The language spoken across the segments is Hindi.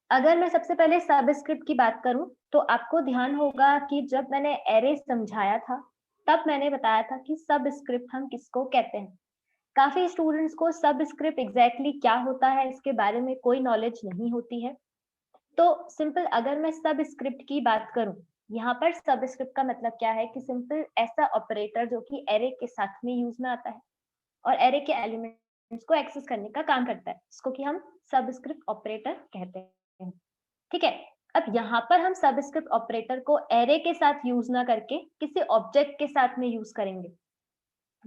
अगर मैं सबसे पहले सबस्क्रिप्ट की बात करूं तो आपको ध्यान होगा कि जब मैंने एरे समझाया था तब मैंने बताया था कि सबस्क्रिप्ट हम किसको कहते हैं। काफी स्टूडेंट्स को सबस्क्रिप्ट एग्जैक्टली क्या होता है इसके बारे में कोई नॉलेज नहीं होती है। तो सिंपल अगर मैं सबस्क्रिप्ट की बात करूं, यहाँ पर सबस्क्रिप्ट का मतलब क्या है कि सिंपल ऐसा ऑपरेटर जो कि एरे के साथ में यूज में आता है और एरे के एलिमेंट्स को एक्सेस करने का काम करता है, इसको कि हम सबस्क्रिप्ट ऑपरेटर कहते हैं। ठीक है। अब यहाँ पर हम सबस्क्रिप्ट ऑपरेटर को एरे के साथ यूज ना करके किसी ऑब्जेक्ट के साथ में यूज करेंगे।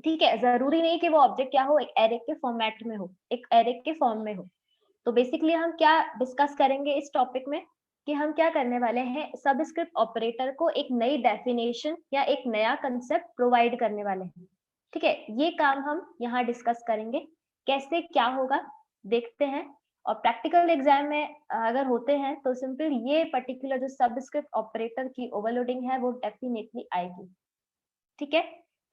ठीक है, जरूरी नहीं कि वो ऑब्जेक्ट क्या हो, एक एरे के फॉर्मेट में हो, एक एरे के फॉर्म में हो। तो बेसिकली हम क्या डिस्कस करेंगे इस टॉपिक में कि हम क्या करने वाले हैं, सबस्क्रिप्ट ऑपरेटर को एक नई डेफिनेशन या एक नया कंसेप्ट प्रोवाइड करने वाले हैं। ठीक है, ये काम हम यहाँ डिस्कस करेंगे, कैसे क्या होगा देखते हैं। और प्रैक्टिकल एग्जाम में अगर होते हैं तो सिंपल ये पर्टिकुलर जो सबस्क्रिप्ट ऑपरेटर की ओवरलोडिंग है वो डेफिनेटली आएगी। ठीक है,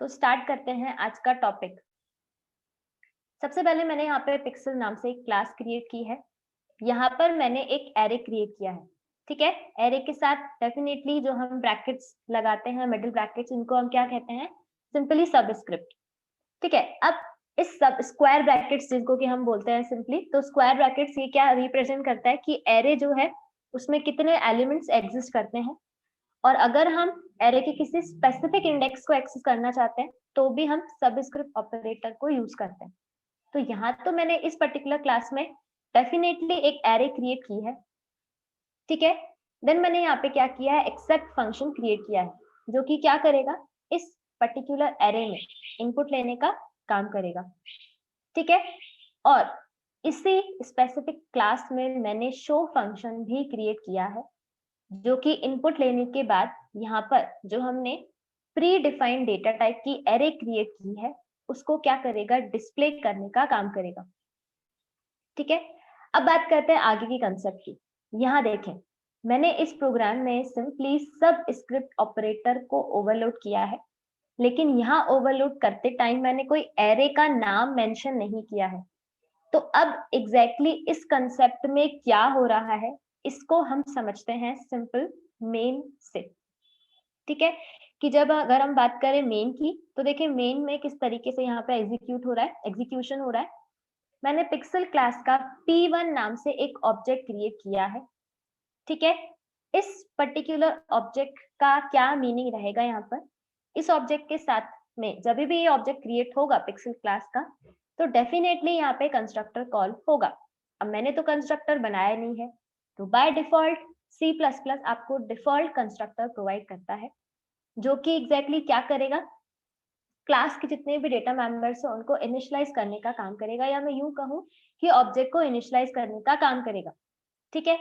तो स्टार्ट करते हैं आज का टॉपिक। सबसे पहले मैंने यहाँ पे पिक्सल नाम से एक क्लास क्रिएट की है। यहाँ पर मैंने एक एरे क्रिएट किया है। ठीक है, एरे के साथ डेफिनेटली जो हम ब्रैकेट्स लगाते हैं, मिडिल ब्रैकेट्स, इनको हम क्या कहते हैं, सिंपली सबस्क्रिप्ट। ठीक है, अब इस सब स्क्वायर ब्रैकेट्स जिनको कि हम बोलते हैं सिंपली, तो स्क्वायर ब्रैकेट्स ये क्या रिप्रेजेंट करता है कि एरे जो है उसमें कितने एलिमेंट्स एग्जिस्ट करते हैं, और अगर हम एरे के किसी स्पेसिफिक इंडेक्स को एक्सेस करना चाहते हैं तो भी हम सबस्क्रिप्ट ऑपरेटर को यूज करते हैं। तो यहाँ तो मैंने इस पर्टिकुलर क्लास में डेफिनेटली एक एरे क्रिएट की है। ठीक है, देन मैंने यहाँ पे क्या किया है, एक्सेप्ट फंक्शन क्रिएट किया है जो कि क्या करेगा, इस पर्टिकुलर एरे में इनपुट लेने का काम करेगा। ठीक है, और इसी स्पेसिफिक क्लास में मैंने शो फंक्शन भी क्रिएट किया है जो कि इनपुट लेने के बाद यहाँ पर जो हमने प्री डिफाइंड डेटा टाइप की एरे क्रिएट की है उसको क्या करेगा, डिस्प्ले करने का काम करेगा। ठीक है, अब बात करते हैं आगे की कंसेप्ट की। यहाँ देखें, मैंने इस प्रोग्राम में सिंपली सब स्क्रिप्ट ऑपरेटर को ओवरलोड किया है, लेकिन यहाँ ओवरलोड करते टाइम मैंने कोई एरे का नाम मेंशन नहीं किया है। तो अब एग्जैक्टली इस कंसेप्ट में क्या हो रहा है इसको हम समझते हैं सिंपल मेन से। ठीक है, कि जब अगर हम बात करें मेन की तो देखिए मेन में किस तरीके से यहाँ पे एग्जीक्यूट हो रहा है, एग्जीक्यूशन हो रहा है। मैंने पिक्सल क्लास का P1 नाम से एक ऑब्जेक्ट क्रिएट किया है। ठीक है, इस पर्टिकुलर ऑब्जेक्ट का क्या मीनिंग रहेगा यहाँ पर, इस ऑब्जेक्ट के साथ में जब भी ये ऑब्जेक्ट क्रिएट होगा पिक्सल क्लास का तो डेफिनेटली यहाँ पे कंस्ट्रक्टर कॉल होगा। अब मैंने तो कंस्ट्रक्टर बनाया नहीं है, तो बाय डिफॉल्ट C++ आपको डिफॉल्ट कंस्ट्रक्टर प्रोवाइड करता है जो कि एग्जैक्टली क्या करेगा, क्लास के जितने भी डेटा मेंबर्स हैं उनको इनिशियलाइज करने का काम करेगा, या मैं यूं कहूं कि ऑब्जेक्ट को इनिशियलाइज करने का काम करेगा। ठीक है,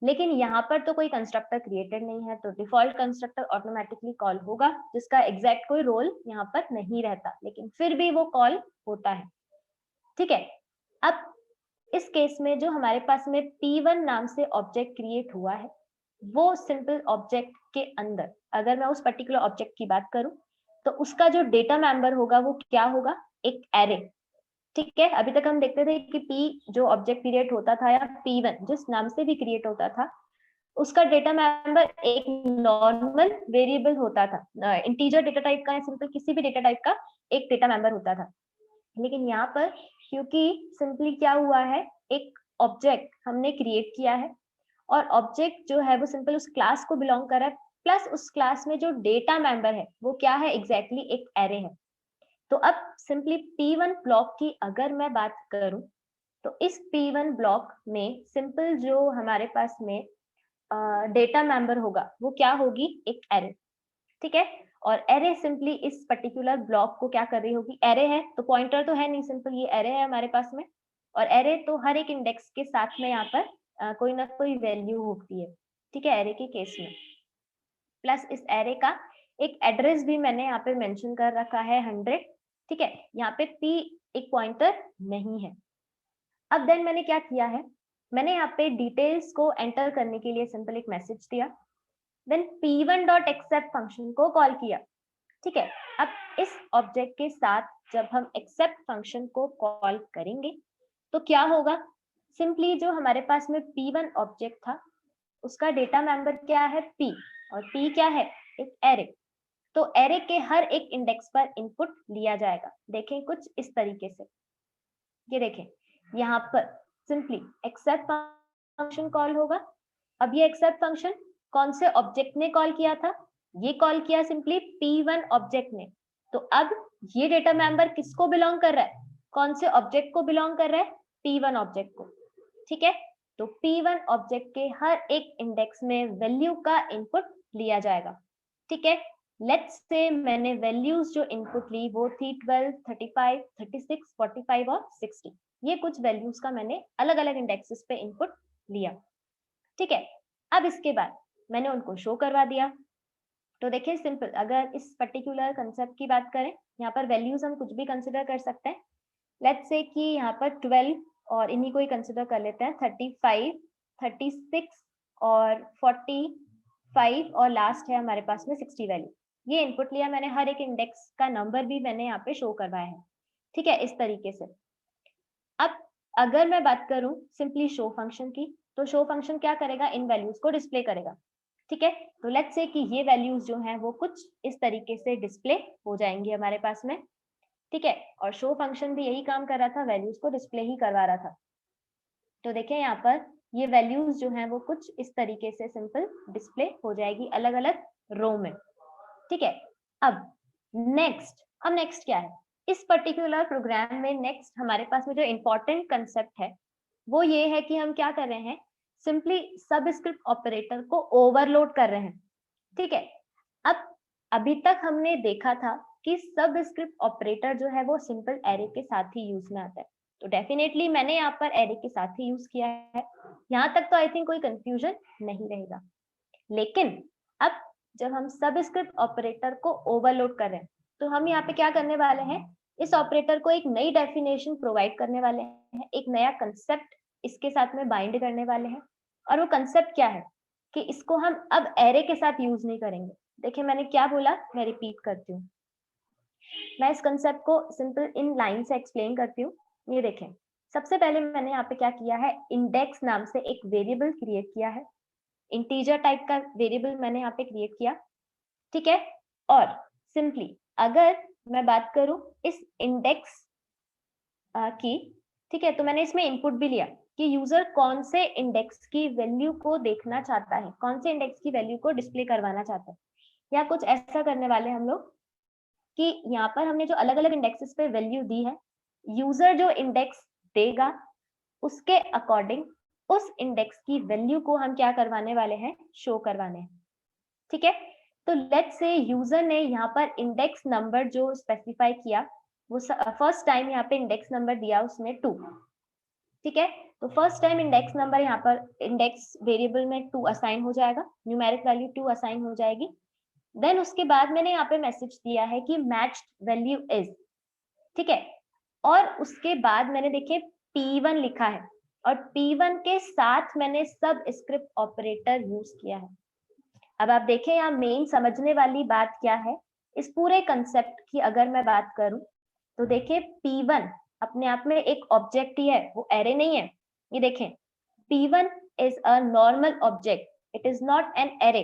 लेकिन यहाँ पर तो कोई कंस्ट्रक्टर क्रिएटेड नहीं है तो डिफॉल्ट कंस्ट्रक्टर ऑटोमेटिकली कॉल होगा जिसका एग्जैक्ट कोई रोल यहाँ पर नहीं रहता, लेकिन फिर भी वो कॉल होता है। ठीक है, अब इस केस में जो हमारे पास में P1 नाम से ऑब्जेक्ट क्रिएट हुआ है वो सिंपल ऑब्जेक्ट के अंदर अगर मैं उस पर्टिकुलर ऑब्जेक्ट की बात करूं तो उसका जो डेटा मेंबर होगा वो क्या होगा, एक एरे। ठीक है, अभी तक हम देखते थे कि P जो ऑब्जेक्ट क्रिएट होता था या P1 जिस नाम से भी क्रिएट होता था उसका डेटा मेंबर एक नॉर्मल वेरिएबल होता था, इंटीजर डेटा टाइप का या सिंपल किसी भी डेटा टाइप का एक डेटा मेंबर होता था। लेकिन यहाँ पर क्योंकि सिंपली क्या हुआ है, एक ऑब्जेक्ट हमने क्रिएट किया है और ऑब्जेक्ट जो है वो सिंपल उस क्लास को बिलोंग कर रहा है, प्लस उस क्लास में जो डेटा मेंबर है वो क्या है, एग्जैक्टली एक एरे है। तो अब सिंपली P1 ब्लॉक की अगर मैं बात करूं तो इस P1 ब्लॉक में सिंपल जो हमारे पास में डेटा मेंबर होगा वो क्या होगी, एक एरे। ठीक है, और एरे सिंपली इस पर्टिकुलर ब्लॉक को क्या कर रही होगी, एरे है तो पॉइंटर तो है नहीं, सिंपल ये एरे है हमारे पास में, और एरे तो हर एक इंडेक्स के साथ में यहाँ पर कोई ना कोई वैल्यू होती है। ठीक है, एरे के केस में प्लस इस एरे का एक एड्रेस भी मैंने यहाँ पे मेंशन कर रखा है 100। ठीक है, यहाँ पे P एक पॉइंटर नहीं है। अब देन मैंने क्या किया है, मैंने यहाँ पे डिटेल्स को एंटर करने के लिए सिंपल एक मैसेज दिया, देन P1.accept फंक्शन को कॉल किया। ठीक है, अब इस ऑब्जेक्ट के साथ जब हम एक्सेप्ट फंक्शन को कॉल करेंगे तो क्या होगा, सिंपली जो हमारे पास में P1 ऑब्जेक्ट था उसका डेटा मेंबर क्या है P, और P क्या है, एक एरे। तो एरे के हर एक इंडेक्स पर इनपुट लिया जाएगा। देखें कुछ इस तरीके से, ये देखें यहाँ पर सिंपली एक्सेप्ट फंक्शन कॉल होगा। अब ये एक्सेप्ट फंक्शन कौन से ऑब्जेक्ट ने कॉल किया था, ये कॉल किया सिंपली P1 ऑब्जेक्ट ने। तो अब ये डेटा मेंबर किसको बिलोंग कर रहा है, कौन से ऑब्जेक्ट को बिलोंग कर रहा है, P1 ऑब्जेक्ट को। ठीक है, तो P1 ऑब्जेक्ट के हर एक इंडेक्स में वैल्यू का इनपुट लिया जाएगा। ठीक है, लेट्स से मैंने वैल्यूज जो इनपुट ली वो थी 12, 35, 36, 45 और 60। ये कुछ वैल्यूज का मैंने अलग अलग इंडेक्सेस पे इनपुट लिया। ठीक है, अब इसके बाद मैंने उनको शो करवा दिया। तो देखिए सिंपल, अगर इस पर्टिकुलर कंसेप्ट की बात करें, यहाँ पर वैल्यूज हम कुछ भी कंसिडर कर सकते हैं। लेट्स से कि यहाँ पर 12 और इन्हीं को ही कंसिडर कर लेते हैं, 35, 36 और 45 और लास्ट है हमारे पास में 60 वैल्यू। ये इनपुट लिया मैंने, हर एक इंडेक्स का नंबर भी मैंने यहाँ पे शो करवाया है। ठीक है, इस तरीके से। अब अगर मैं बात करूं सिंपली शो फंक्शन की, तो शो फंक्शन क्या करेगा, इन वैल्यूज को डिस्प्ले करेगा। ठीक है, तो लेट्स से कि ये वैल्यूज जो हैं वो कुछ इस तरीके से डिस्प्ले हो जाएंगी हमारे पास में। ठीक है, और शो फंक्शन भी यही काम कर रहा था, वैल्यूज को डिस्प्ले ही करवा रहा था। तो देखें यहाँ पर ये वैल्यूज जो हैं वो कुछ इस तरीके से सिंपल डिस्प्ले हो जाएगी अलग अलग रो में। ठीक है, अब नेक्स्ट क्या है इस पर्टिकुलर प्रोग्राम में, नेक्स्ट हमारे पास में जो इंपॉर्टेंट कंसेप्ट है वो ये है कि हम क्या कर रहे हैं, सिंपली सबस्क्रिप्ट ऑपरेटर को ओवरलोड कर रहे हैं। ठीक है, अब अभी तक हमने देखा था कि सबस्क्रिप्ट ऑपरेटर जो है वो सिंपल एरे के साथ ही यूज में आता है। तो डेफिनेटली मैंने यहाँ पर एरे के साथ ही यूज किया है, यहाँ तक तो आई थिंक कोई कंफ्यूजन नहीं रहेगा। लेकिन अब जब हम सबस्क्रिप्ट ऑपरेटर को ओवरलोड कर रहे हैं तो हम यहाँ पे क्या करने वाले हैं, इस ऑपरेटर को एक नई डेफिनेशन प्रोवाइड करने वाले हैं, एक नया कंसेप्ट इसके साथ में बाइंड करने वाले हैं। और वो कंसेप्ट क्या है कि इसको हम अब एरे के साथ यूज नहीं करेंगे। देखिए मैंने क्या बोला, मैं रिपीट करती हूँ। मैं इस कंसेप्ट को सिंपल इन लाइन से एक्सप्लेन करती हूँ। ये देखें, सबसे पहले मैंने यहाँ पे क्या किया है, इंडेक्स नाम से एक वेरिएबल क्रिएट किया है, इंटीजर टाइप का वेरिएबल मैंने यहाँ पे क्रिएट किया। ठीक है, और सिंपली अगर मैं बात करूं इस इंडेक्स की, ठीक है, तो मैंने इसमें इनपुट भी लिया कि यूजर कौन से इंडेक्स की वैल्यू को देखना चाहता है, कौन से इंडेक्स की वैल्यू को डिस्प्ले करवाना चाहता है। या कुछ ऐसा करने वाले हम लोग कि यहाँ पर हमने जो अलग अलग इंडेक्सेस पे वैल्यू दी है, यूजर जो इंडेक्स देगा उसके अकॉर्डिंग उस इंडेक्स की वैल्यू को हम क्या करवाने वाले हैं, शो करवाने हैं। ठीक है, तो लेट्स से यूजर ने यहाँ पर इंडेक्स नंबर जो स्पेसिफाई किया वो फर्स्ट टाइम यहाँ पे इंडेक्स नंबर दिया उसने 2। ठीक है, तो फर्स्ट टाइम इंडेक्स नंबर यहाँ पर इंडेक्स वेरिएबल में 2 असाइन हो जाएगा, न्यूमेरिक वैल्यू 2 असाइन हो जाएगी। देन उसके बाद मैंने यहाँ पे मैसेज दिया है कि मैच्ड वैल्यू इज। ठीक है, और उसके बाद मैंने देखे P1 लिखा है और P1 के साथ मैंने सब स्क्रिप्ट ऑपरेटर यूज किया है। अब आप देखें यहाँ मेन समझने वाली बात क्या है इस पूरे कंसेप्ट की, अगर मैं बात करूं तो देखिए P1 अपने आप में एक ऑब्जेक्ट ही है, वो एरे नहीं है। ये देखें P1 is a normal object, it is not an array.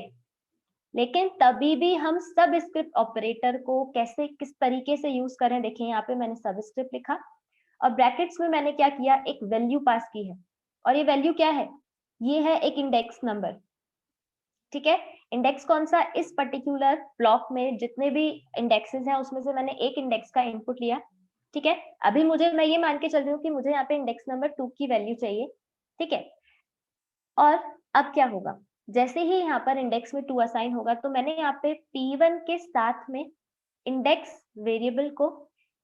लेकिन तभी भी हम सब स्क्रिप्ट ऑपरेटर को कैसे किस तरीके से यूज करें, देखिए यहाँ पे मैंने सब स्क्रिप्ट लिखा और ब्रैकेट्स में मैंने क्या किया, एक वैल्यू पास की है। और ये वैल्यू क्या है, ये है एक इंडेक्स नंबर। ठीक है, इंडेक्स कौन सा, इस पर्टिकुलर ब्लॉक में जितने भी इंडेक्सेस हैं उसमें से मैंने एक इंडेक्स का इनपुट लिया। ठीक है, अभी मैं ये मान के चल रही हूँ कि मुझे यहाँ पे इंडेक्स नंबर 2 की वैल्यू चाहिए। ठीक है, और अब क्या होगा, जैसे ही यहाँ पर इंडेक्स में 2 असाइन होगा तो मैंने यहाँ पे P1 के साथ में इंडेक्स वेरिएबल को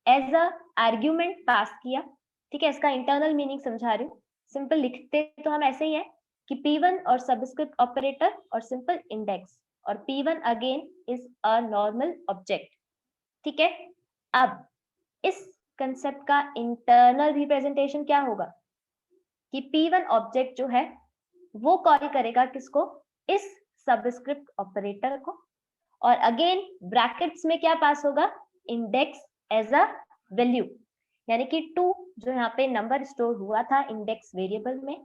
एज अ आर्ग्यूमेंट पास किया। ठीक है, इसका इंटरनल मीनिंग समझा रही हूँ। सिंपल लिखते तो हम ऐसे ही है कि P1 और सबस्क्रिप्ट ऑपरेटर और सिंपल इंडेक्स, और P1 again is a normal object. ठीक है, अब इस कंसेप्ट का इंटरनल रिप्रेजेंटेशन क्या होगा कि P1 ऑब्जेक्ट जो है वो कॉल करेगा किसको, इस सबस्क्रिप्ट ऑपरेटर को, और अगेन ब्रैकेट्स में क्या पास होगा, इंडेक्स एज अ वैल्यू। यानी कि 2 जो यहाँ पे नंबर स्टोर हुआ था इंडेक्स वेरिएबल में,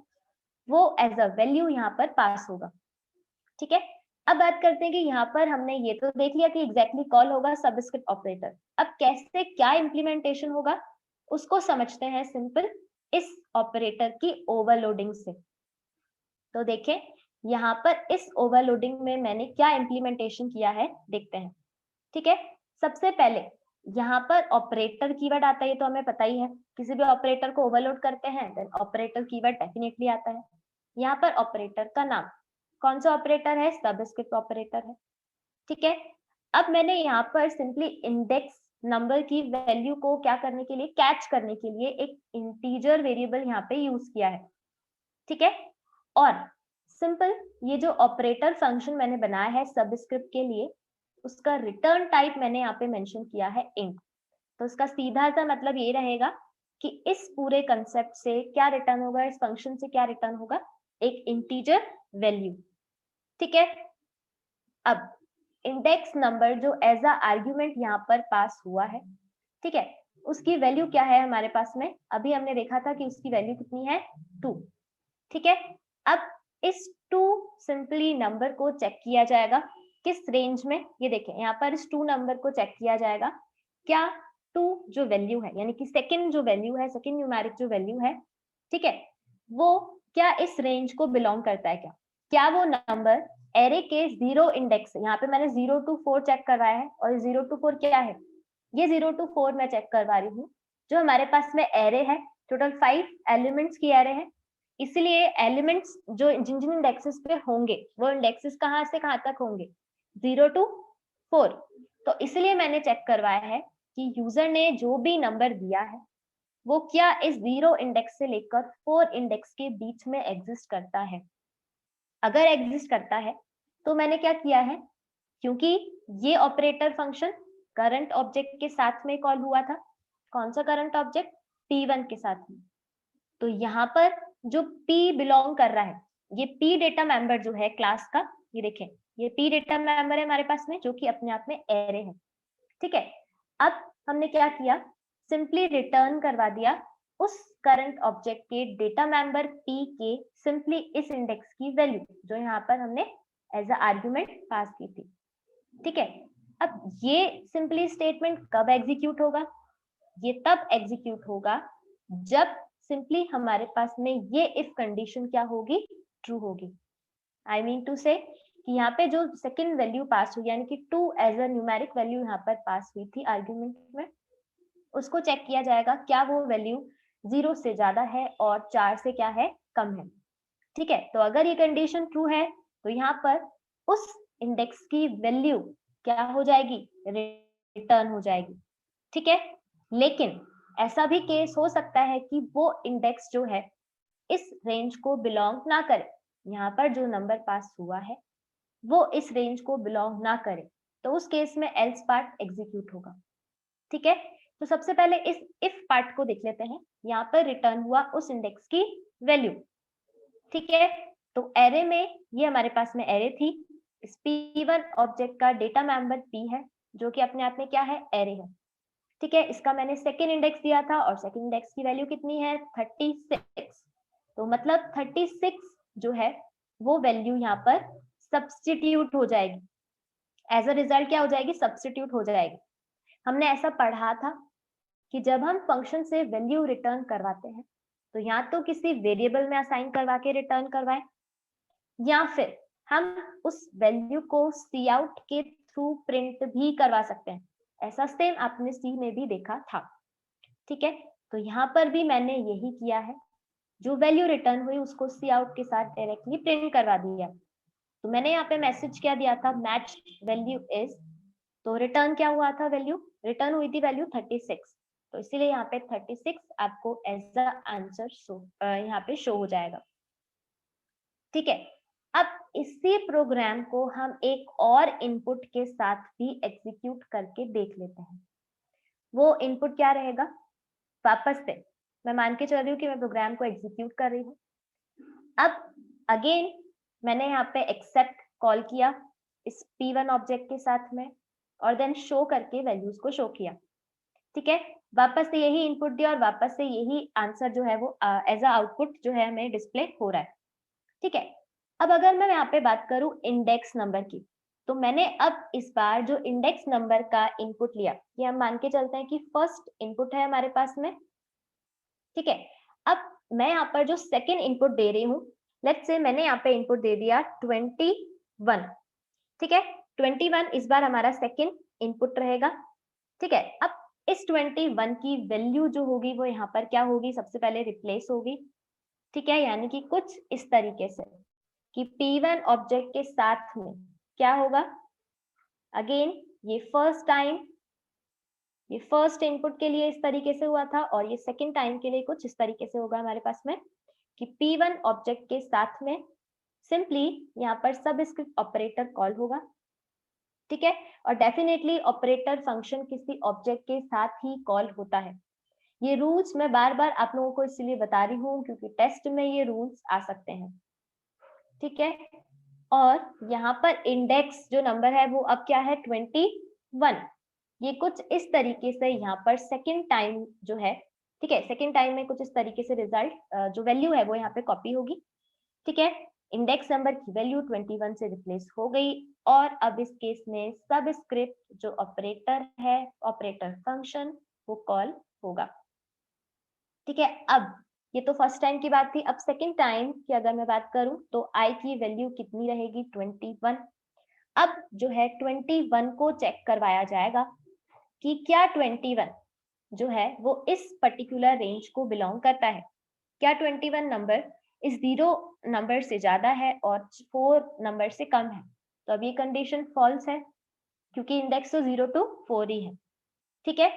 वो एज अ वैल्यू यहाँ पर पास होगा। ठीक है, अब बात करते हैं कि यहाँ पर हमने ये तो देख लिया कि एग्जैक्टली कॉल होगा सबस्क्रिप्ट ऑपरेटर। अब कैसे क्या इम्प्लीमेंटेशन होगा उसको समझते हैं सिंपल इस ऑपरेटर की ओवरलोडिंग से। तो देखें यहाँ पर इस ओवरलोडिंग में मैंने क्या इम्प्लीमेंटेशन किया है देखते हैं। ठीक है, सबसे पहले यहाँ पर ऑपरेटर कीवर्ड आता है, ये तो हमें पता ही है, किसी भी ऑपरेटर को ओवरलोड करते हैं देन ऑपरेटर कीवर्ड डेफिनेटली आता है। यहाँ पर ऑपरेटर का नाम कौन सा ऑपरेटर है, सबस्क्रिप्ट ऑपरेटर है। ठीक है, अब मैंने यहाँ पर सिंपली इंडेक्स नंबर की वैल्यू को क्या करने के लिए, कैच करने के लिए एक इंटीजर वेरिएबल यहाँ पे यूज किया है। ठीक है, और सिंपल ये जो ऑपरेटर फंक्शन मैंने बनाया है सबस्क्रिप्ट के लिए, उसका रिटर्न टाइप मैंने यहाँ पे मेंशन किया है इंट। तो उसका सीधा सा मतलब ये रहेगा कि इस पूरे कंसेप्ट से क्या रिटर्न होगा, इस फंक्शन से क्या रिटर्न होगा, एक इंटीजर वैल्यू। ठीक है, अब इंडेक्स नंबर जो एज अ आर्ग्यूमेंट यहाँ पर पास हुआ है, ठीक है, उसकी वैल्यू क्या है हमारे पास में, अभी हमने देखा था कि उसकी वैल्यू कितनी है 2। ठीक है, अब इस 2 सिंपली नंबर को चेक किया जाएगा किस रेंज में, ये देखें यहाँ पर इस 2 नंबर को चेक किया जाएगा, क्या 2 जो वैल्यू है यानी कि सेकंड जो वैल्यू है, सेकंड न्यूमेरिक जो वैल्यू है, ठीक है, वो क्या इस रेंज को बिलोंग करता है, क्या वो नंबर एरे के 0 इंडेक्स, यहाँ पे मैंने 0 to 4 चेक करवाया है, और 0 to 4 क्या है, ये 0 to 4 मैं चेक करवा रही हूँ। जो हमारे पास में एरे है, टोटल 5 एलिमेंट्स की एरे है, इसलिए एलिमेंट्स जो जिन जिन इंडेक्सेस पे होंगे वो इंडेक्सेस कहाँ से कहाँ तक होंगे, 0 to 4। तो इसलिए मैंने चेक करवाया है कि यूजर ने जो भी नंबर दिया है वो क्या इस 0 इंडेक्स से लेकर 4 इंडेक्स के बीच में एग्जिस्ट करता है। अगर एग्जिस्ट करता है तो मैंने क्या किया है, क्योंकि ये ऑपरेटर फंक्शन करंट ऑब्जेक्ट के साथ में कॉल हुआ था, कौन सा करंट ऑब्जेक्ट, P1 के साथ में, तो यहाँ पर जो P बिलोंग कर रहा है, ये P डेटा मेंबर जो है क्लास का, ये देखें ये P डेटा मेंबर है हमारे पास में जो कि अपने आप में एरे है। ठीक है, अब हमने क्या किया, सिंपली रिटर्न करवा दिया उस करंट ऑब्जेक्ट के डेटा मेंबर P के सिंपली इस इंडेक्स की वैल्यू जो यहाँ पर हमने एज अ आर्गुमेंट पास की थी। ठीक है, अब ये सिंपली स्टेटमेंट कब एग्जीक्यूट होगा, ये तब एग्जीक्यूट होगा जब सिंपली हमारे पास में ये इफ कंडीशन क्या होगी, ट्रू होगी। आई मीन टू से कि यहाँ पे जो सेकंड वैल्यू पास हुई यानी कि 2 एज अ न्यूमेरिक वैल्यू यहाँ पर पास हुई थी आर्ग्यूमेंट में, उसको चेक किया जाएगा क्या वो वैल्यू 0 से ज्यादा है और 4 से क्या है, कम है। ठीक है, तो अगर ये कंडीशन ट्रू है तो यहाँ पर उस इंडेक्स की वैल्यू क्या हो जाएगी, रिटर्न हो जाएगी। ठीक है, लेकिन ऐसा भी केस हो सकता है कि वो इंडेक्स जो है इस रेंज को बिलोंग ना करे, यहाँ पर जो नंबर पास हुआ है वो इस रेंज को बिलोंग ना करे, तो उस केस में एल्स पार्ट एग्जीक्यूट होगा। ठीक है, तो सबसे पहले इस इफ पार्ट को देख लेते हैं, यहाँ पर रिटर्न हुआ उस इंडेक्स की वैल्यू। ठीक है, तो एरे में ये हमारे पास में एरे थी, इस P1 ऑब्जेक्ट का डेटा मेंबर P है जो कि अपने आप में क्या है, एरे है। ठीक है, इसका मैंने सेकेंड इंडेक्स दिया था और सेकेंड इंडेक्स की वैल्यू कितनी है, 36। तो मतलब 36 जो है वो वैल्यू यहाँ पर सब्स्टिट्यूट हो जाएगी, एज अ रिजल्ट क्या हो जाएगी, सब्स्टिट्यूट हो जाएगी। हमने ऐसा पढ़ा था कि जब हम फंक्शन से वैल्यू रिटर्न करवाते हैं तो या तो किसी वेरिएबल में असाइन करवा के रिटर्न करवाएं, या फिर हम उस वैल्यू को सी आउट के थ्रू प्रिंट भी करवा सकते हैं। ऐसा सेम आपने सी में भी देखा था। ठीक है, तो यहाँ पर भी मैंने यही किया है, जो वैल्यू रिटर्न हुई उसको सी आउट के साथ डायरेक्टली प्रिंट करवा दिया। तो मैंने यहाँ पे मैसेज क्या दिया था, मैच वैल्यू इज, तो रिटर्न क्या हुआ था, वैल्यू रिटर्न हुई थी वैल्यू 36, तो इसीलिए यहाँ पे 36 आपको एज अ आंसर शो यहाँ पे शो हो जाएगा। ठीक है, अब इसी प्रोग्राम को हम एक और इनपुट के साथ भी एग्जीक्यूट करके देख लेते हैं। वो इनपुट क्या रहेगा, वापस से मैं मान के चल रही हूँ कि मैं प्रोग्राम को एग्जीक्यूट कर रही हूँ। अब अगेन मैंने यहाँ पे एक्सेप्ट कॉल किया इस P1 ऑब्जेक्ट के साथ में और देन शो करके वैल्यूज को शो किया। ठीक है, वापस से यही इनपुट दिया और वापस से यही आंसर जो है वो एज अ आउटपुट जो है हमें डिस्प्ले हो रहा है। ठीक है, अब अगर मैं यहाँ पे बात करूं इंडेक्स नंबर की, तो मैंने अब इस बार जो इंडेक्स नंबर का इनपुट लिया, ये हम मान के चलते हैं कि फर्स्ट इनपुट है हमारे पास में। ठीक है, अब मैं यहाँ पर जो सेकेंड इनपुट दे रही हूँ, लेट्स से मैंने यहाँ पे इनपुट दे दिया 21। ठीक है, 21 इस बार हमारा सेकेंड इनपुट रहेगा। ठीक है, अब इस 21 की वैल्यू जो होगी वो यहाँ पर क्या होगी, सबसे पहले रिप्लेस होगी। ठीक है, यानी कि कुछ इस तरीके से कि P1 ऑब्जेक्ट के साथ में क्या होगा, अगेन ये फर्स्ट इनपुट के लिए इस तरीके से हुआ था और ये सेकेंड टाइम के लिए कुछ इस तरीके से होगा हमारे पास में कि P1 ऑब्जेक्ट के साथ में सिंपली यहाँ पर सबस्क्रिप्ट ऑपरेटर कॉल होगा। ठीक है, और डेफिनेटली ऑपरेटर फंक्शन किसी ऑब्जेक्ट के साथ ही कॉल होता है। ये रूल्स मैं बार बार आप लोगों को इसलिए बता रही हूँ क्योंकि टेस्ट में ये रूल्स आ सकते हैं। ठीक है, और यहाँ पर इंडेक्स जो नंबर है वो अब क्या है 21। ये कुछ इस तरीके से यहाँ पर सेकेंड टाइम जो है, ठीक है, सेकेंड टाइम में कुछ इस तरीके से रिजल्ट जो वैल्यू है वो यहाँ पे कॉपी होगी। ठीक है, इंडेक्स नंबर की वैल्यू 21 से रिप्लेस हो गई और अब इस केस में सबस्क्रिप्ट जो ऑपरेटर है, ऑपरेटर फंक्शन, वो कॉल होगा। ठीक है, अब ये तो फर्स्ट टाइम की बात थी। अब सेकेंड टाइम की अगर मैं बात करूं तो आई की वैल्यू कितनी रहेगी 21। अब जो है 21 को चेक करवाया जाएगा कि क्या 21 जो है वो इस पर्टिकुलर रेंज को बिलोंग करता है, क्या 21 नंबर इस 0 नंबर से ज्यादा है और 4 नंबर से कम है। तो अब ये कंडीशन फॉल्स है क्योंकि इंडेक्स तो 0 to 4 ही है। ठीक है,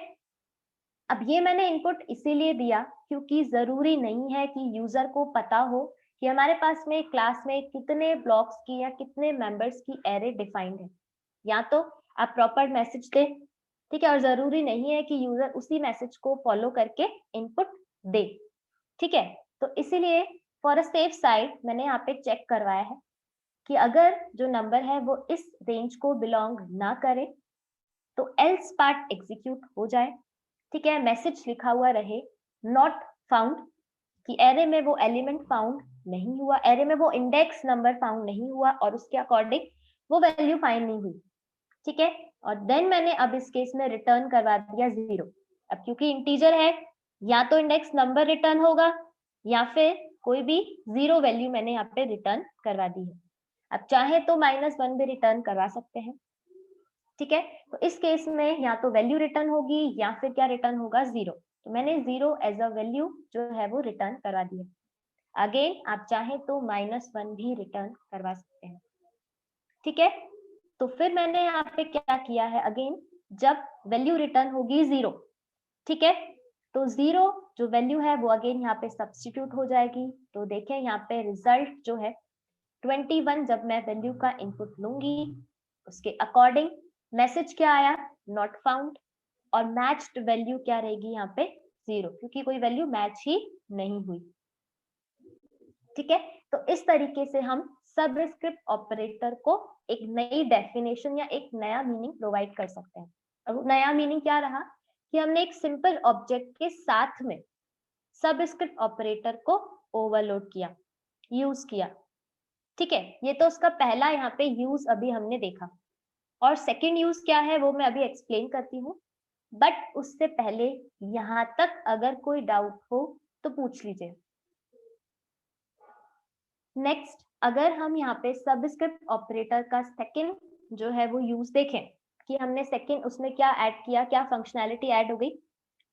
अब ये मैंने इनपुट इसीलिए दिया क्योंकि जरूरी नहीं है कि यूजर को पता हो कि हमारे पास में क्लास में कितने ब्लॉक्स की या कितने मेंबर्स की एरे डिफाइंड है। या तो आप प्रॉपर मैसेज दे, ठीक है, और जरूरी नहीं है कि यूजर उसी मैसेज को फॉलो करके इनपुट दे। ठीक है, तो इसीलिए फॉर अ सेफ साइड मैंने यहाँ पे चेक करवाया है कि अगर जो नंबर है वो इस रेंज को बिलोंग ना करे तो एल्स पार्ट एग्जीक्यूट हो जाए। ठीक है, मैसेज लिखा हुआ रहे नॉट फाउंड, कि एरे में वो एलिमेंट फाउंड नहीं हुआ, एरे में वो इंडेक्स नंबर फाउंड नहीं हुआ और उसके अकॉर्डिंग वो वैल्यू फाइंड नहीं हुई। ठीक है, और देन मैंने अब इस केस में रिटर्न करवा दिया 0। अब क्योंकि इंटीजर है, या तो इंडेक्स नंबर रिटर्न होगा या फिर कोई भी 0 वैल्यू मैंने यहाँ पे रिटर्न करवा दी है। अब चाहे तो -1 भी रिटर्न करवा सकते हैं। ठीक है, तो इस केस में या तो वैल्यू रिटर्न होगी या फिर क्या रिटर्न होगा 0। तो मैंने 0 एज अ वैल्यू जो है वो रिटर्न करवा दी है। अगेन आप चाहे तो -1 भी रिटर्न करवा सकते हैं। ठीक है, तो फिर मैंने यहाँ पे क्या किया है, अगेन जब वैल्यू रिटर्न होगी 0, ठीक है, तो 0 जो वैल्यू है वो अगेन यहाँ पे सब्स्टिट्यूट हो जाएगी। तो देखें यहाँ पे रिजल्ट जो है 21 जब मैं वैल्यू का इनपुट लूंगी उसके अकॉर्डिंग मैसेज क्या आया, नॉट फाउंड, और मैच्ड वैल्यू क्या रहेगी यहाँ पे 0, क्योंकि कोई वैल्यू मैच ही नहीं हुई। ठीक है, तो इस तरीके से हम सबस्क्रिप्ट ऑपरेटर को एक नई डेफिनेशन या एक नया मीनिंग प्रोवाइड कर सकते हैं। अब नया मीनिंग क्या रहा कि हमने एक सिंपल ऑब्जेक्ट के साथ में सबस्क्रिप्ट ऑपरेटर को ओवरलोड किया, यूज किया। ठीक है, ये तो उसका पहला यहाँ पे यूज अभी हमने देखा, और सेकेंड यूज क्या है वो मैं अभी एक्सप्लेन करती हूँ। बट उससे पहले यहाँ तक अगर कोई डाउट हो तो पूछ लीजिए। नेक्स्ट, अगर हम यहाँ पे सबस्क्रिप्ट ऑपरेटर का सेकेंड जो है वो यूज देखें कि हमने सेकेंड उसमें क्या ऐड किया, क्या फंक्शनैलिटी ऐड हो गई।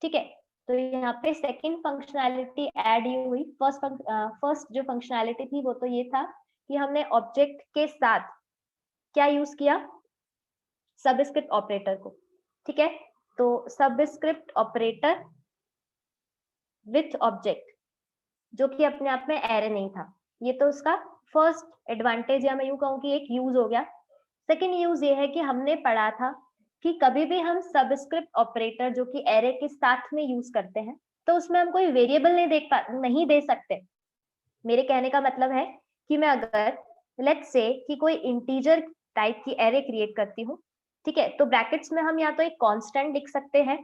ठीक है, तो यहाँ पे सेकेंड फंक्शनैलिटी ऐड ये हुई। फर्स्ट जो फंक्शनैलिटी थी वो तो ये था कि हमने ऑब्जेक्ट के साथ क्या यूज किया, सबस्क्रिप्ट ऑपरेटर को। ठीक है, तो सबस्क्रिप्ट ऑपरेटर विथ ऑब्जेक्ट जो कि अपने आप में एरे नहीं था, ये तो उसका फर्स्ट एडवांटेज या मैं यूं कहूँ कि एक यूज हो गया। सेकेंड यूज ये है कि हमने पढ़ा था कि कभी भी हम सबस्क्रिप्ट ऑपरेटर जो कि एरे के साथ में यूज करते हैं तो उसमें हम कोई वेरिएबल नहीं दे सकते। मेरे कहने का मतलब है कि मैं अगर लेट्स से कि कोई इंटीजर टाइप की एरे क्रिएट करती हूँ, ठीक है, तो ब्रैकेट्स में हम या तो एक कांस्टेंट लिख सकते हैं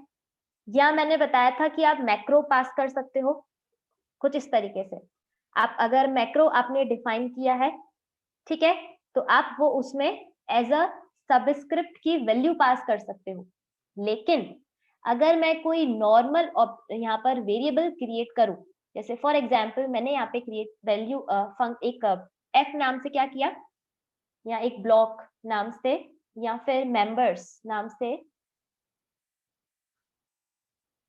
या मैंने बताया था कि आप मैक्रो पास कर सकते हो कुछ इस तरीके से। आप अगर मैक्रो आपने डिफाइन किया है, ठीक है, तो आप वो उसमें एज अ सबस्क्रिप्ट की वैल्यू पास कर सकते हो। लेकिन अगर मैं कोई नॉर्मल यहाँ पर वेरिएबल क्रिएट करूं, जैसे फॉर एग्जांपल मैंने यहाँ पे क्रिएट वैल्यू एक एफ नाम से क्या किया, या एक ब्लॉक नाम से, या फिर मेंबर्स नाम से,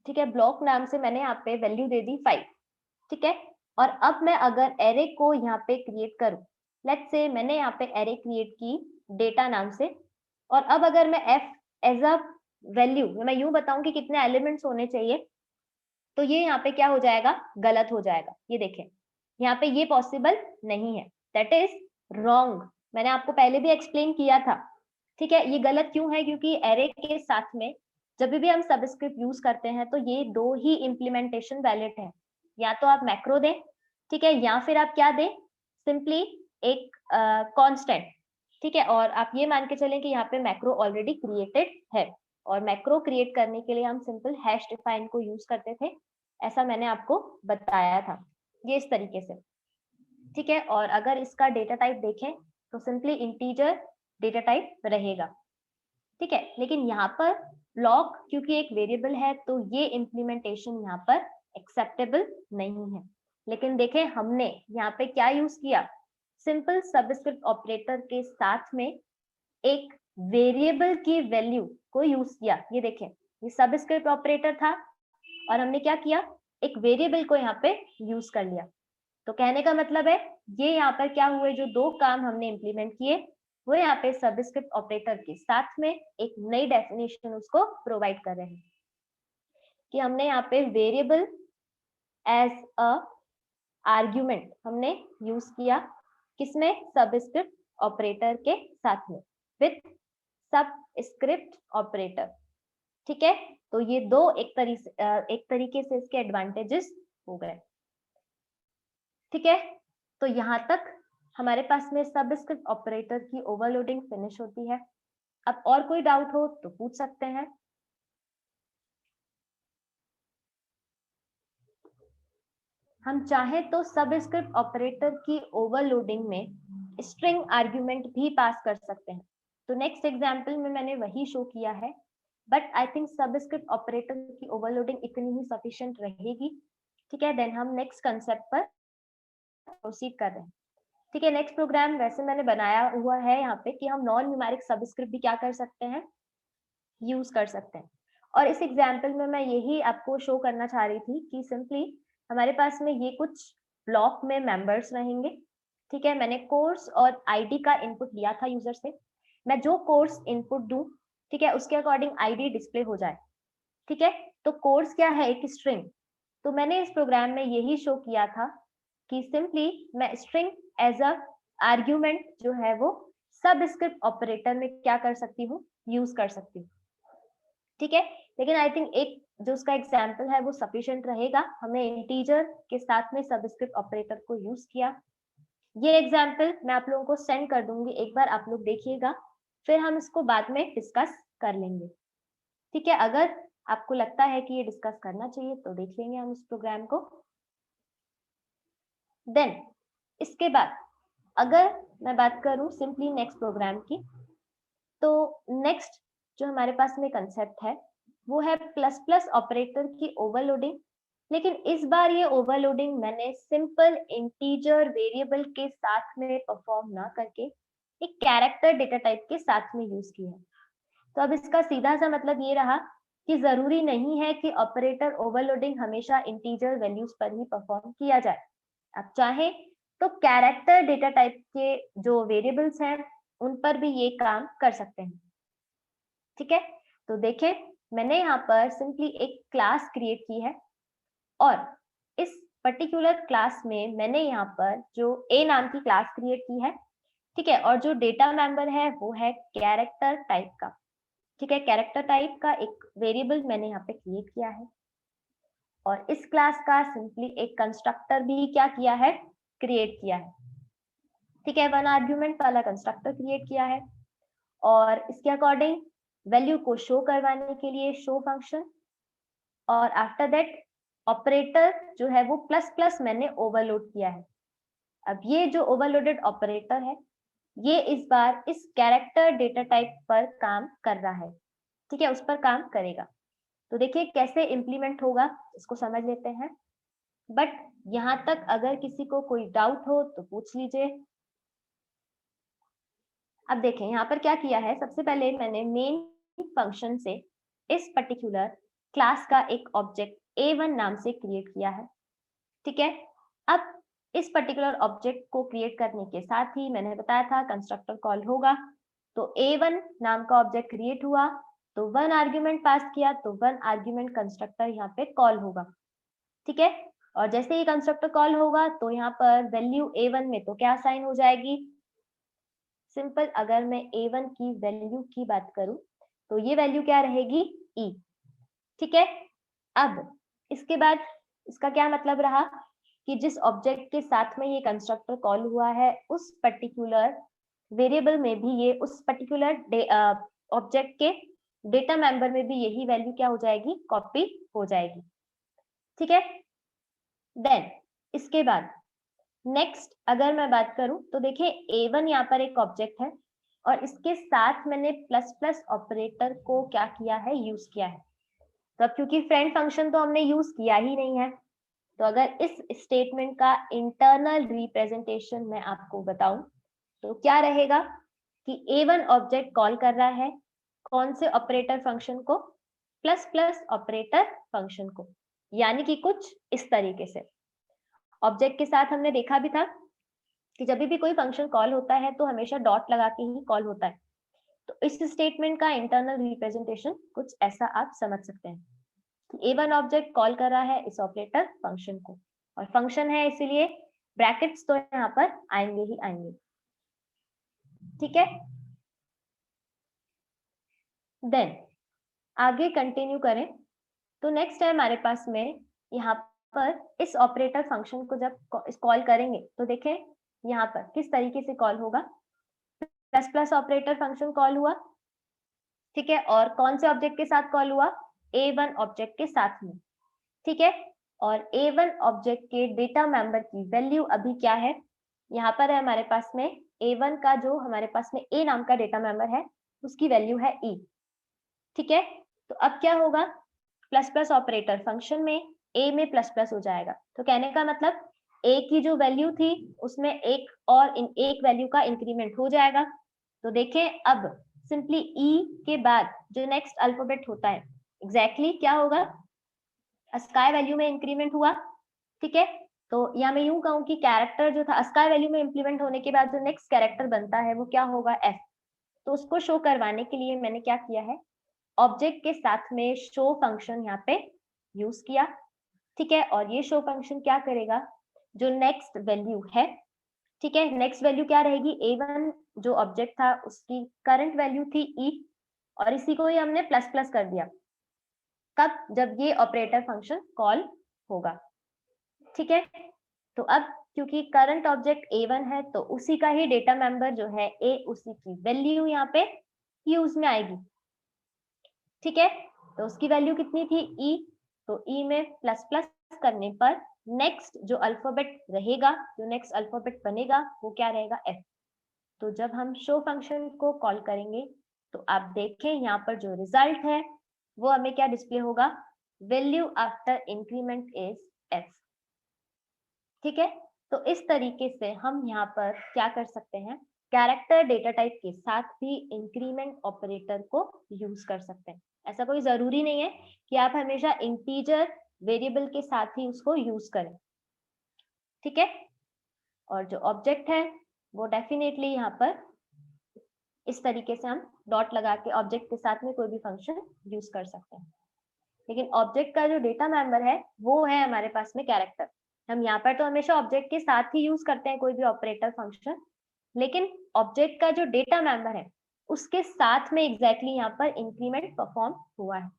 ठीक है, ब्लॉक नाम से मैंने यहाँ पे वैल्यू दे दी 5, ठीक है। और अब मैं अगर एरे को यहाँ पे क्रिएट करूं, लेट्स से मैंने यहाँ पे एरे क्रिएट की डेटा नाम से, और अब अगर मैं एफ एज अ वैल्यू मैं यूं बताऊं कि कितने एलिमेंट्स होने चाहिए, तो ये यहाँ पे क्या हो जाएगा, गलत हो जाएगा। ये देखें, यहाँ पे ये पॉसिबल नहीं है, दैट इज रॉन्ग। मैंने आपको पहले भी एक्सप्लेन किया था, ठीक है। ये गलत क्यों है, क्योंकि एरे के साथ में जब भी हम सबस्क्रिप्ट यूज करते हैं तो ये दो ही इम्प्लीमेंटेशन वैलिड है, या तो आप मैक्रो दें, ठीक है, या फिर आप क्या दें, सिंपली एक कांस्टेंट, ठीक है। और आप ये मान के चलें कि यहाँ पे मैक्रो ऑलरेडी क्रिएटेड है, और मैक्रो क्रिएट करने के लिए हम सिंपल हैश डिफाइन को यूज करते थे, ऐसा मैंने आपको बताया था, ये इस तरीके से, ठीक है। और अगर इसका डेटा टाइप देखें तो सिंपली इंटीजर डेटा टाइप रहेगा, ठीक है। लेकिन यहाँ पर ब्लॉक क्योंकि एक वेरिएबल है, तो ये इम्प्लीमेंटेशन यहाँ पर एक्सेप्टेबल नहीं है। लेकिन देखें हमने यहाँ पे क्या यूज किया, सिंपल सबस्क्रिप्ट ऑपरेटर के साथ में एक वेरिएबल की वैल्यू को यूज किया। ये देखें, ये सबस्क्रिप्ट ऑपरेटर था और हमने क्या किया, एक वेरिएबल को यहाँ पे यूज कर लिया। तो कहने का मतलब है ये यहाँ पर क्या हुए, जो दो काम हमने इंप्लीमेंट किए वो यहाँ पे सबस्क्रिप्ट ऑपरेटर के साथ में एक नई डेफिनेशन उसको प्रोवाइड कर रहे हैं, कि हमने यहाँ पे वेरिएबल एज अ आर्ग्यूमेंट हमने यूज किया, किसमें, सबस्क्रिप्ट ऑपरेटर के साथ में, विथ सबस्क्रिप्ट ऑपरेटर, ठीक है। तो ये दो एक तरीके से इसके एडवांटेजेस हो गए, ठीक है। तो यहाँ तक हमारे पास में सबस्क्रिप्ट ऑपरेटर की ओवरलोडिंग फिनिश होती है। अब और कोई डाउट हो तो पूछ सकते हैं। हम चाहें तो सबस्क्रिप्ट ऑपरेटर की ओवरलोडिंग में स्ट्रिंग आर्ग्यूमेंट भी पास कर सकते हैं। तो नेक्स्ट एग्जांपल में मैंने वही शो किया है, but I think subscript operator की ओवरलोडिंग इतनी ही सफिशिएंट रहेगी, ठीक है। देन हम नेक्स्ट कंसेप्ट पर प्रोसीड कर रहे हैं, ठीक है। नेक्स्ट प्रोग्राम वैसे मैंने बनाया हुआ है यहाँ पे कि हम नॉन न्यूमेरिक सबस्क्रिप्ट भी क्या कर सकते हैं, यूज कर सकते हैं। और इस एग्जाम्पल में मैं यही आपको शो करना चाह रही थी कि सिंपली हमारे पास में ये कुछ ब्लॉक में मेंबर्स रहेंगे, ठीक है। मैंने कोर्स और आईडी का इनपुट लिया था यूजर से, मैं जो कोर्स इनपुट दूं, ठीक है, उसके अकॉर्डिंग आईडी डिस्प्ले हो जाए, ठीक है। तो कोर्स क्या है, एक स्ट्रिंग। तो मैंने इस प्रोग्राम में यही शो किया था कि सिंपली मैं स्ट्रिंग एज अ आर्ग्यूमेंट जो है वो सबस्क्रिप्ट ऑपरेटर में क्या कर सकती हूँ, यूज कर सकती हूँ, ठीक है। लेकिन आई थिंक एक जो उसका एग्जाम्पल है वो सफिशिएंट रहेगा, हमने इंटीजर के साथ में सबस्क्रिप्ट ऑपरेटर को यूज किया। ये एग्जाम्पल मैं आप लोगों को सेंड कर दूंगी, एक बार आप लोग देखिएगा, फिर हम इसको बाद में डिस्कस कर लेंगे, ठीक है। अगर आपको लगता है कि ये डिस्कस करना चाहिए तो देख लेंगे हम इस प्रोग्राम को। देन इसके बाद अगर मैं बात करूं सिंपली नेक्स्ट प्रोग्राम की, तो नेक्स्ट जो हमारे पास में कंसेप्ट है वो है प्लस प्लस ऑपरेटर की ओवरलोडिंग। लेकिन इस बार ये ओवरलोडिंग मैंने सिंपल इंटीजर वेरिएबल के साथ में परफॉर्म ना करके एक कैरेक्टर डेटा टाइप के साथ में यूज की है। तो अब इसका सीधा सा मतलब ये रहा कि जरूरी नहीं है कि ऑपरेटर ओवरलोडिंग हमेशा इंटीजर वैल्यूज पर ही परफॉर्म किया जाए। आप चाहें तो कैरेक्टर डेटा टाइप के जो वेरिएबल्स हैं उन पर भी ये काम कर सकते हैं, ठीक है। तो देखें मैंने यहाँ पर सिंपली एक क्लास क्रिएट की है, और इस पर्टिकुलर क्लास में मैंने यहाँ पर जो ए नाम की क्लास क्रिएट की है, ठीक है। और जो डेटा मेंबर है वो है कैरेक्टर टाइप का, ठीक है। कैरेक्टर टाइप का एक वेरिएबल मैंने यहाँ पे क्रिएट किया है, और इस क्लास का सिंपली एक कंस्ट्रक्टर भी क्या किया है, क्रिएट किया है, ठीक है। वन आर्ग्यूमेंट वाला कंस्ट्रक्टर क्रिएट किया है, और इसके अकॉर्डिंग वैल्यू को शो करवाने के लिए शो फंक्शन, और आफ्टर दैट ऑपरेटर जो है वो प्लस प्लस मैंने ओवरलोड किया है। अब ये जो ओवरलोडेड ऑपरेटर है ये इस बार इस कैरेक्टर डेटा टाइप पर काम कर रहा है, ठीक है, उस पर काम करेगा। तो देखिए कैसे इम्प्लीमेंट होगा इसको समझ लेते हैं, बट यहाँ तक अगर किसी को कोई डाउट हो तो पूछ लीजिए। अब देखें यहाँ पर क्या किया है, सबसे पहले मैंने मेन फंक्शन से इस पर्टिकुलर क्लास का एक ऑब्जेक्ट A1 नाम से क्रिएट किया है, ठीक है। अब इस पर्टिकुलर ऑब्जेक्ट को क्रिएट करने के साथ ही मैंने बताया था कंस्ट्रक्टर कॉल होगा, तो A1 नाम का ऑब्जेक्ट क्रिएट हुआ, तो 1 आर्ग्यूमेंट पास किया, तो 1 आर्ग्यूमेंट कंस्ट्रक्टर यहाँ पे कॉल होगा, ठीक है। और जैसे ही कंस्ट्रक्टर कॉल होगा तो यहाँ पर वैल्यू A1 में तो क्या साइन हो जाएगी, सिंपल, अगर मैं A1 की वैल्यू की बात करूं तो ये वैल्यू क्या रहेगी, E, ठीक है। अब इसके बाद इसका क्या मतलब रहा कि जिस ऑब्जेक्ट के साथ में ये कंस्ट्रक्टर कॉल हुआ है उस पर्टिकुलर वेरिएबल में भी ये उस पर्टिकुलर ऑब्जेक्ट के डेटा मेंबर में भी यही वैल्यू क्या हो जाएगी, कॉपी हो जाएगी, ठीक है। देन इसके बाद नेक्स्ट अगर मैं बात करूं तो देखिए A1 यहाँ पर एक ऑब्जेक्ट है और इसके साथ मैंने प्लस प्लस ऑपरेटर को क्या किया है, यूज किया है। तो अब क्योंकि फ्रेंड फंक्शन तो हमने यूज किया ही नहीं है, तो अगर इस स्टेटमेंट का इंटरनल रिप्रेजेंटेशन मैं आपको बताऊं तो क्या रहेगा कि A1 ऑब्जेक्ट कॉल कर रहा है कौन से ऑपरेटर फंक्शन को, प्लस प्लस ऑपरेटर फंक्शन को, यानी कि कुछ इस तरीके से। ऑब्जेक्ट के साथ हमने देखा भी था कि जब भी कोई फंक्शन कॉल होता है तो हमेशा डॉट लगा के ही कॉल होता है, तो इस स्टेटमेंट का इंटरनल रिप्रेजेंटेशन कुछ ऐसा आप समझ सकते हैं कि A1 ऑब्जेक्ट कॉल कर रहा है इस ऑपरेटर फंक्शन को, और फंक्शन है इसीलिए ब्रैकेट्स तो यहाँ पर आएंगे ही आएंगे, ठीक है। देन आगे कंटिन्यू करें तो नेक्स्ट है हमारे पास में यहाँ पर इस ऑपरेटर फंक्शन को जब कॉल करेंगे तो देखें यहाँ पर किस तरीके से कॉल होगा, plus plus operator function call हुआ, ठीक है, और कौन से ऑब्जेक्ट के साथ कॉल हुआ, A1 ऑब्जेक्ट के साथ में, ठीक है। और A1 ऑब्जेक्ट के डेटा मेंबर की वैल्यू अभी क्या है, यहाँ पर है हमारे पास में A1 का जो हमारे पास में A नाम का डेटा मेंबर है उसकी वैल्यू है E, ठीक है। तो अब क्या होगा, प्लस प्लस ऑपरेटर फंक्शन में A में प्लस प्लस हो जाएगा, तो कहने का मतलब A की जो वैल्यू थी उसमें एक और एक वैल्यू का इंक्रीमेंट हो जाएगा। तो देखें अब सिंपली E के बाद जो नेक्स्ट अल्फाबेट होता है एग्जैक्टली क्या होगा, अस्काई वैल्यू में इंक्रीमेंट हुआ, ठीक है। तो या मैं यूं कहूं कि कैरेक्टर जो था अस्काई वैल्यू में इंप्लीमेंट होने के बाद जो नेक्स्ट कैरेक्टर बनता है वो क्या होगा, F। तो उसको शो करवाने के लिए मैंने क्या किया है, ऑब्जेक्ट के साथ में शो फंक्शन यहाँ पे यूज किया, ठीक है। और ये शो फंक्शन क्या करेगा, जो नेक्स्ट वैल्यू है, ठीक है, नेक्स्ट वैल्यू क्या रहेगी, A1 जो ऑब्जेक्ट था उसकी करंट वैल्यू थी E, और इसी को ही हमने प्लस प्लस कर दिया, कब, जब ये ऑपरेटर फंक्शन कॉल होगा, ठीक है। तो अब क्योंकि करंट ऑब्जेक्ट A1 है तो उसी का ही डेटा मेंबर जो है A, उसी की वैल्यू यहाँ पे यूज में आएगी, ठीक है। तो उसकी वैल्यू कितनी थी, E, तो E में प्लस प्लस करने पर नेक्स्ट जो अल्फाबेट रहेगा, जो नेक्स्ट अल्फाबेट बनेगा वो क्या रहेगा, F। तो जब हम शो फंक्शन को कॉल करेंगे तो आप देखें यहाँ पर जो रिजल्ट है वो हमें क्या डिस्प्ले होगा, value after increment is F, ठीक है। तो इस तरीके से हम यहाँ पर क्या कर सकते हैं, कैरेक्टर डेटा टाइप के साथ भी इंक्रीमेंट ऑपरेटर को यूज कर सकते हैं। ऐसा कोई जरूरी नहीं है कि आप हमेशा इंटीजर वेरिएबल के साथ ही उसको यूज करें, ठीक है। और जो ऑब्जेक्ट है वो डेफिनेटली यहाँ पर इस तरीके से हम डॉट लगा के ऑब्जेक्ट के साथ में कोई भी फंक्शन यूज कर सकते हैं, लेकिन ऑब्जेक्ट का जो डेटा मेंबर है वो है हमारे पास में कैरेक्टर। हम यहाँ पर तो हमेशा ऑब्जेक्ट के साथ ही यूज करते हैं कोई भी ऑपरेटर फंक्शन, लेकिन ऑब्जेक्ट का जो डेटा मेंबर है उसके साथ में एग्जैक्टली यहाँ पर इंक्रीमेंट परफॉर्म हुआ है।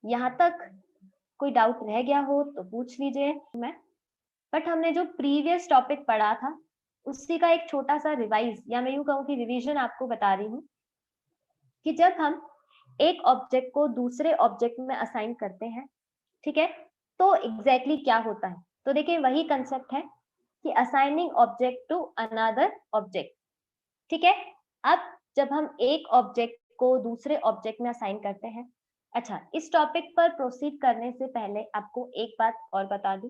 यहाँ तक कोई डाउट रह गया हो तो पूछ लीजिए मैं, बट हमने जो प्रीवियस टॉपिक पढ़ा था उसी का एक छोटा सा रिवाइज या मैं यूं कहूँ कि रिवीजन आपको बता रही हूँ कि जब हम एक ऑब्जेक्ट को दूसरे ऑब्जेक्ट में असाइन करते हैं, ठीक है, तो एग्जैक्टली क्या होता है? तो देखिए वही कंसेप्ट है कि assigning object to another object, ठीक है। अब जब हम एक ऑब्जेक्ट को दूसरे ऑब्जेक्ट में असाइन करते हैं, अच्छा, इस टॉपिक पर प्रोसीड करने से पहले आपको एक बात और बता दूं,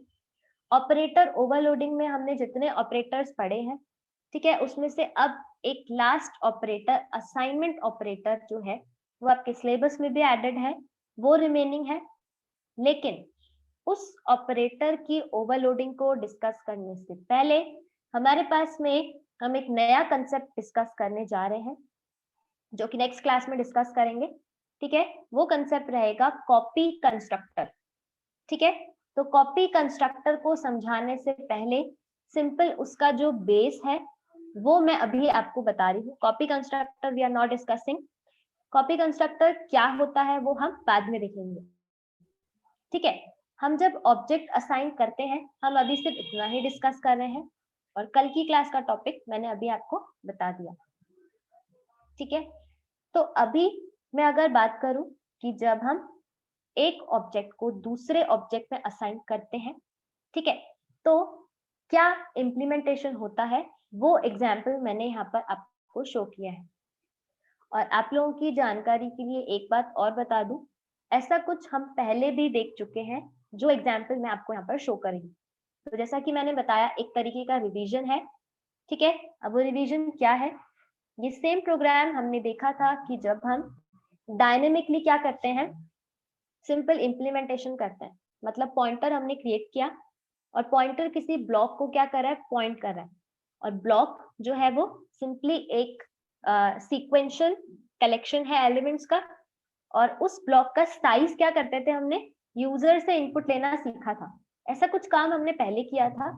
ऑपरेटर ओवरलोडिंग में हमने जितने ऑपरेटर्स पढ़े हैं, ठीक है, उसमें से अब एक लास्ट ऑपरेटर असाइनमेंट ऑपरेटर जो है वो आपके सिलेबस में भी एडेड है, वो रिमेनिंग है। लेकिन उस ऑपरेटर की ओवरलोडिंग को डिस्कस करने से पहले हमारे पास में हम एक नया कंसेप्ट डिस्कस करने जा रहे हैं, जो कि नेक्स्ट क्लास में डिस्कस करेंगे, ठीक है। वो कंसेप्ट रहेगा कॉपी कंस्ट्रक्टर, ठीक है। तो कॉपी कंस्ट्रक्टर को समझाने से पहले सिंपल उसका जो बेस है वो मैं अभी आपको बता रही हूँ। Copy constructor we are not discussing, copy constructor क्या होता है वो हम बाद में देखेंगे, ठीक है। हम जब ऑब्जेक्ट असाइन करते हैं, हम अभी सिर्फ इतना ही डिस्कस कर रहे हैं, और कल की क्लास का टॉपिक मैंने अभी आपको बता दिया, ठीक है। तो अभी मैं अगर बात करूं कि जब हम एक ऑब्जेक्ट को दूसरे ऑब्जेक्ट में असाइन करते हैं, ठीक है, तो क्या इम्प्लीमेंटेशन होता है, वो एग्जाम्पल मैंने यहाँ पर आपको शो किया है। और आप लोगों की जानकारी के लिए एक बात और बता दूं, ऐसा कुछ हम पहले भी देख चुके हैं, जो एग्जाम्पल मैं आपको यहाँ पर शो करूंगी। तो जैसा कि मैंने बताया, एक तरीके का रिवीजन है, ठीक है। अब वो रिवीजन क्या है? ये सेम प्रोग्राम हमने देखा था कि जब हम डायनेमिकली क्या करते हैं, सिंपल इम्प्लीमेंटेशन करते हैं, मतलब पॉइंटर हमने क्रिएट किया और पॉइंटर किसी ब्लॉक को क्या कर रहा है, पॉइंट कर रहा है, और ब्लॉक जो है वो सिंपली एक सीक्वेंशियल कलेक्शन है एलिमेंट्स का, और उस ब्लॉक का साइज क्या करते थे, हमने यूजर से इनपुट लेना सीखा था। ऐसा कुछ काम हमने पहले किया था,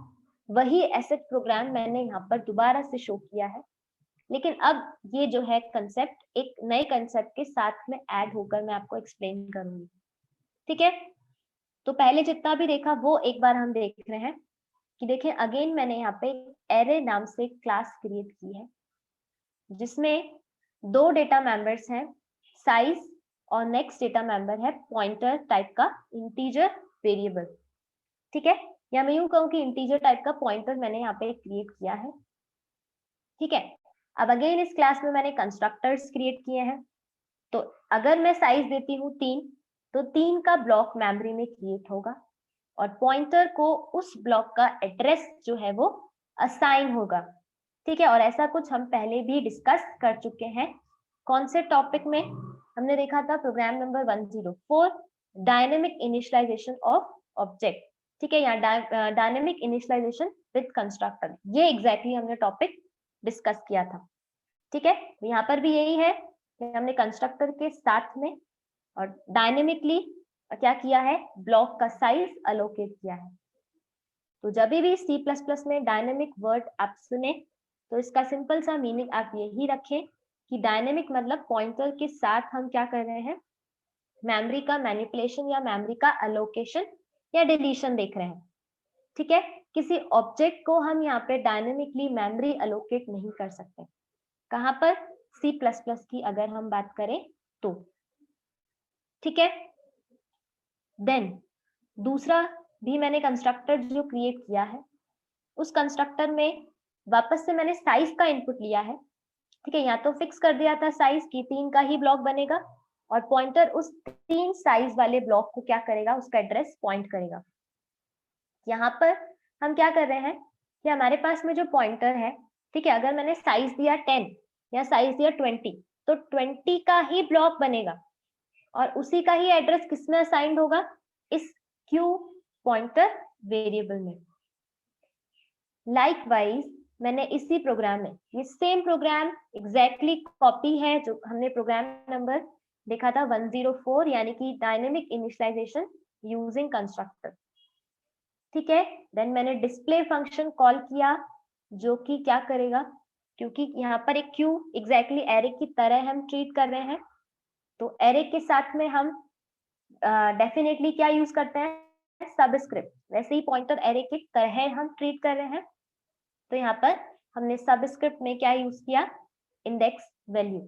वही एसेट प्रोग्राम मैंने यहाँ पर दोबारा से शो किया है, लेकिन अब ये जो है कंसेप्ट एक नए कंसेप्ट के साथ में ऐड होकर मैं आपको एक्सप्लेन करूंगी, ठीक है। तो पहले जितना भी देखा वो एक बार हम देख रहे हैं कि देखिए अगेन मैंने यहाँ पे एरे नाम से क्लास क्रिएट की है, जिसमें दो डेटा मेंबर्स हैं, साइज, और नेक्स्ट डेटा मेंबर है पॉइंटर टाइप का इंटीजर वेरिएबल, ठीक है। या मैं यूं कहूं कि इंटीजर टाइप का पॉइंटर मैंने यहाँ पे क्रिएट किया है, ठीक है। अब अगेन इस क्लास में मैंने कंस्ट्रक्टर्स क्रिएट किए हैं, तो अगर मैं साइज देती हूँ 3, तो 3 का ब्लॉक मेमोरी में क्रिएट होगा, और पॉइंटर को उस ब्लॉक का एड्रेस जो है वो असाइन होगा, ठीक है। और ऐसा कुछ हम पहले भी डिस्कस कर चुके हैं। कौन से टॉपिक में? हमने देखा था program number 104, dynamic initialization of object, ठीक है, या डायनेमिक इनिशियलाइजेशन विद कंस्ट्रक्टर, ये एग्जैक्टली हमने टॉपिक डिस्कस किया था, ठीक है। यहाँ पर भी यही है कि हमने कंस्ट्रक्टर के साथ में और डायनेमिकली क्या किया है, ब्लॉक का साइज अलोकेट किया है। तो जब भी C++ में डायनेमिक वर्ड आप सुने, तो इसका सिंपल सा मीनिंग आप यही रखें कि डायनेमिक मतलब पॉइंटर के साथ हम क्या कर रहे हैं, मेमोरी का मैनिपुलेशन या मेमोरी का अलोकेशन या डिलीशन देख रहे हैं, ठीक है। किसी ऑब्जेक्ट को हम यहाँ पे डायनेमिकली मेमोरी अलोकेट नहीं कर सकते। कहाँ पर? C++ की अगर हम बात करें तो, ठीक है। देन दूसरा भी मैंने कंस्ट्रक्टर जो क्रिएट किया है, उस कंस्ट्रक्टर में वापस से मैंने साइज का इनपुट लिया है, ठीक है। यहाँ तो फिक्स कर दिया था साइज की 3 का ही ब्लॉक बनेगा, और पॉइंटर उस 3 साइज वाले ब्लॉक को क्या करेगा, उसका एड्रेस पॉइंट करेगा। यहाँ पर हम क्या कर रहे हैं कि हमारे पास में जो पॉइंटर है, ठीक है, अगर मैंने साइज दिया 10 या साइज दिया 20, तो 20 का ही ब्लॉक बनेगा, और उसी का ही एड्रेस किसमें असाइंड होगा, इस क्यू पॉइंटर वेरिएबल में। लाइकवाइज मैंने इसी प्रोग्राम में, ये सेम प्रोग्राम एग्जैक्टली कॉपी है जो हमने प्रोग्राम नंबर देखा था 104, यानी कि डायनेमिक इनिशियलाइजेशन यूजिंग कंस्ट्रक्टर, ठीक है। देन मैंने डिस्प्ले फंक्शन कॉल किया, जो कि क्या करेगा, क्योंकि यहाँ पर एक क्यू एग्जैक्टली एरे की तरह हम ट्रीट कर रहे हैं, तो एरे के साथ में हम डेफिनेटली क्या यूज करते हैं, सबस्क्रिप्ट, वैसे ही पॉइंटर एरे की तरह हम ट्रीट कर रहे हैं, तो यहाँ पर हमने सबस्क्रिप्ट में क्या यूज किया, इंडेक्स वैल्यू।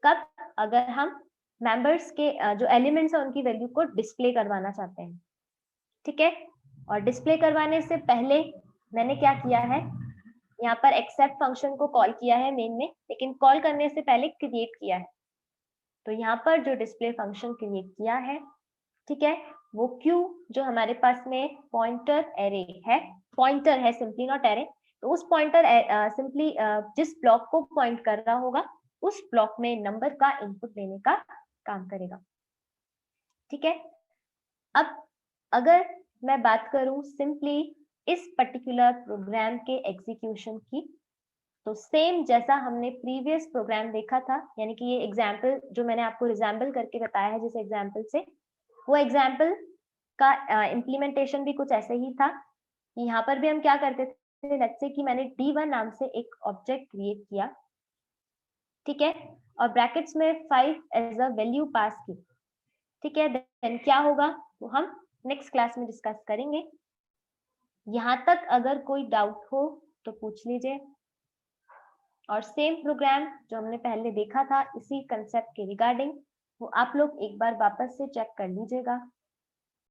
कब? अगर हम मेंबर्स के जो एलिमेंट्स है उनकी वैल्यू को डिस्प्ले करवाना चाहते हैं, ठीक है। और डिस्प्ले करवाने से पहले मैंने क्या किया है, यहाँ पर एक्सेप्ट फंक्शन को कॉल किया है मेन में, लेकिन कॉल करने से पहले क्रिएट किया है। तो यहाँ पर जो डिस्प्ले फंक्शन क्रिएट किया है, ठीक है, वो क्यू जो हमारे पास में पॉइंटर एरे है, पॉइंटर है सिंपली नॉट एरे, तो उस पॉइंटर सिंपली जिस ब्लॉक को पॉइंट कर रहा होगा उस ब्लॉक में नंबर का इनपुट देने का काम करेगा, ठीक है। अब अगर मैं बात करूं सिंपली इस पर्टिकुलर प्रोग्राम के एग्जीक्यूशन की, तो सेम जैसा हमने प्रीवियस प्रोग्राम देखा था, यानी कि ये एग्जाम्पल जो मैंने आपको रिजेंबल करके बताया है जिस एग्जाम्पल से, वो एग्जाम्पल का इम्प्लीमेंटेशन भी कुछ ऐसे ही था। यहाँ पर भी हम क्या करते थे, लेट्स से कि मैंने D1 नाम से एक ऑब्जेक्ट क्रिएट किया, ठीक है, और ब्रैकेट्स में 5 एज अ वैल्यू पास की, ठीक है। देन क्या होगा वो हम नेक्स्ट क्लास में डिस्कस करेंगे। यहाँ तक अगर कोई डाउट हो तो पूछ लीजिए। और सेम प्रोग्राम जो हमने पहले देखा था इसी कंसेप्ट के रिगार्डिंग, वो आप लोग एक बार वापस से चेक कर लीजिएगा।